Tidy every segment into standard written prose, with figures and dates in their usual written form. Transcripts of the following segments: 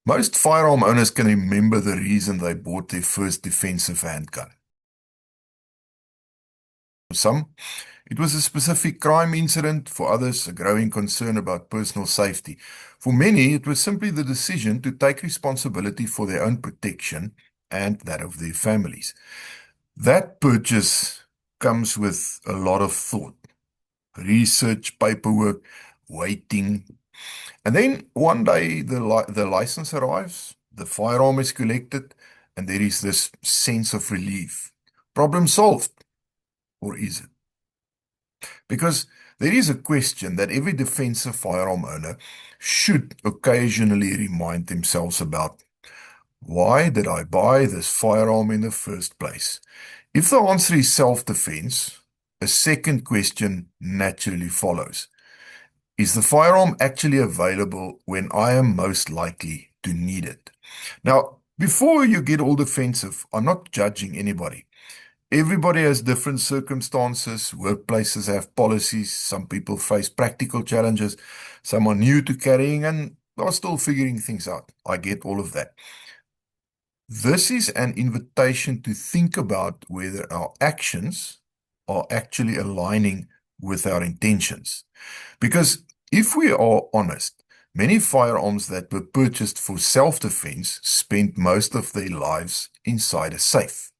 Most firearm owners can remember the reason they bought their first defensive handgun. For some, it was a specific crime incident. For others, a growing concern about personal safety. For many, it was simply the decision to take responsibility for their own protection and that of their families. That purchase comes with a lot of thought, research, paperwork, waiting. And then one day the license arrives, the firearm is collected, and there is this sense of relief. Problem solved, or is it? Because there is a question that every defensive firearm owner should occasionally remind themselves about. Why did I buy this firearm in the first place? If the answer is self-defense, a second question naturally follows. Is the firearm actually available when I am most likely to need it? Now, before you get all defensive, I'm not judging anybody. Everybody has different circumstances. Workplaces have policies. Some people face practical challenges. Some are new to carrying and are still figuring things out. I get all of that. This is an invitation to think about whether our actions are actually aligning with our intentions. Because if we are honest, many firearms that were purchased for self-defense spent most of their lives inside a safe.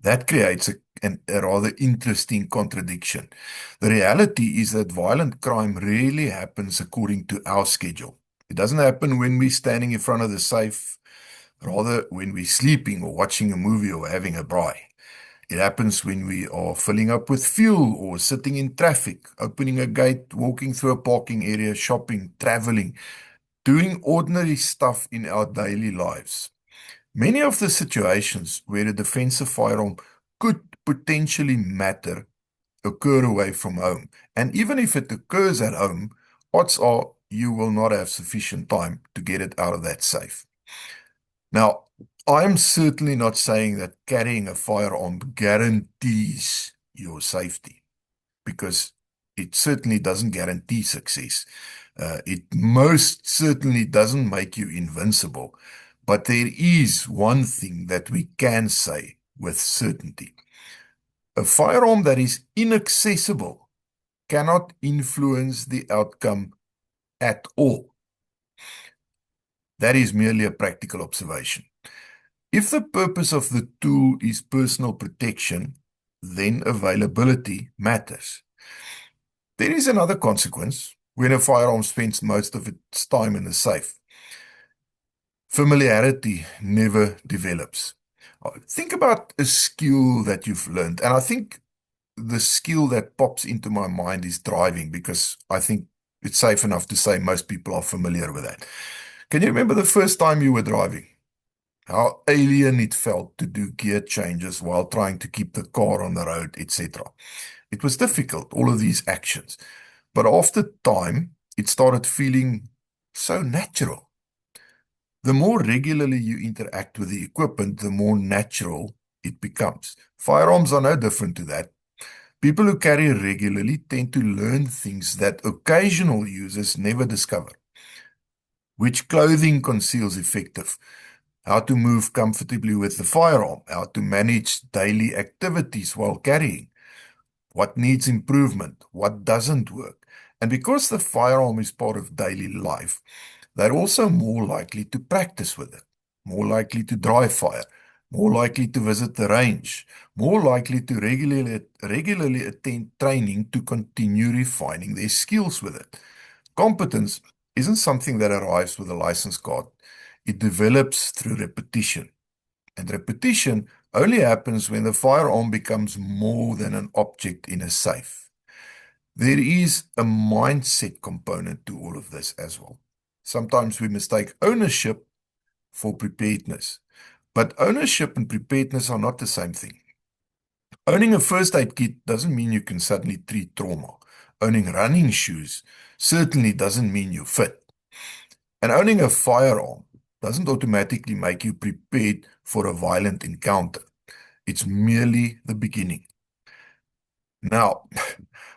That creates a rather interesting contradiction. The reality is that violent crime rarely happens according to our schedule. It doesn't happen when we're standing in front of the safe, rather when we're sleeping or watching a movie or having a braai. It happens when we are filling up with fuel or sitting in traffic, opening a gate, walking through a parking area, shopping, traveling, doing ordinary stuff in our daily lives. Many of the situations where a defensive firearm could potentially matter occur away from home. And even if it occurs at home, odds are you will not have sufficient time to get it out of that safe. Now, I'm certainly not saying that carrying a firearm guarantees your safety, because it certainly doesn't guarantee success. It most certainly doesn't make you invincible. But there is one thing that we can say with certainty. A firearm that is inaccessible cannot influence the outcome at all. That is merely a practical observation. If the purpose of the tool is personal protection, then availability matters. There is another consequence when a firearm spends most of its time in the safe. Familiarity never develops. Think about a skill that you've learned, and I think the skill that pops into my mind is driving, because I think it's safe enough to say most people are familiar with that. Can you remember the first time you were driving? How alien it felt to do gear changes while trying to keep the car on the road, etc. It was difficult, all of these actions. But after time, it started feeling so natural. The more regularly you interact with the equipment, the more natural it becomes. Firearms are no different to that. People who carry regularly tend to learn things that occasional users never discover. Which clothing conceals effective? How to move comfortably with the firearm? How to manage daily activities while carrying? What needs improvement? What doesn't work? And because the firearm is part of daily life, they're also more likely to practice with it, more likely to dry fire, more likely to visit the range, more likely to regularly attend training to continue refining their skills with it. Competence isn't something that arrives with a license card. It develops through repetition. And repetition only happens when the firearm becomes more than an object in a safe. There is a mindset component to all of this as well. Sometimes we mistake ownership for preparedness, but ownership and preparedness are not the same thing. Owning a first aid kit doesn't mean you can suddenly treat trauma. Owning running shoes certainly doesn't mean you're fit. And owning a firearm doesn't automatically make you prepared for a violent encounter. It's merely the beginning. Now,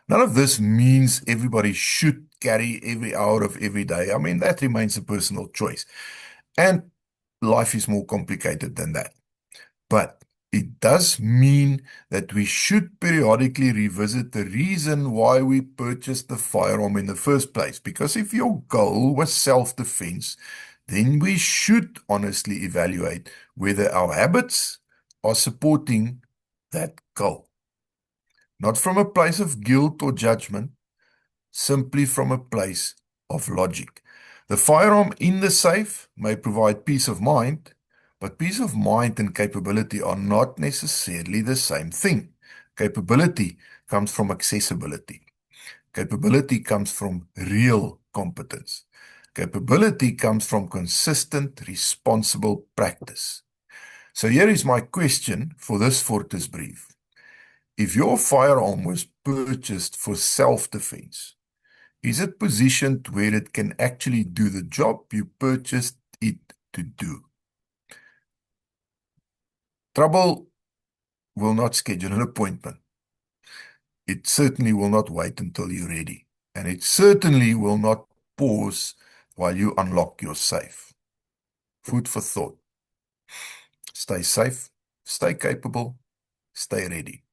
none of this means everybody should carry every hour of every day. I mean, that remains a personal choice. And life is more complicated than that. But it does mean that we should periodically revisit the reason why we purchased the firearm in the first place. Because if your goal was self-defense, then we should honestly evaluate whether our habits are supporting that goal. Not from a place of guilt or judgment, simply from a place of logic. The firearm in the safe may provide peace of mind, but peace of mind and capability are not necessarily the same thing. Capability comes from accessibility. Capability comes from real competence. Capability comes from consistent, responsible practice. So here is my question for this Fortis brief. If your firearm was purchased for self-defense, is it positioned where it can actually do the job you purchased it to do? Trouble will not schedule an appointment. It certainly will not wait until you're ready. And it certainly will not pause while you unlock your safe. Food for thought. Stay safe, stay capable, stay ready.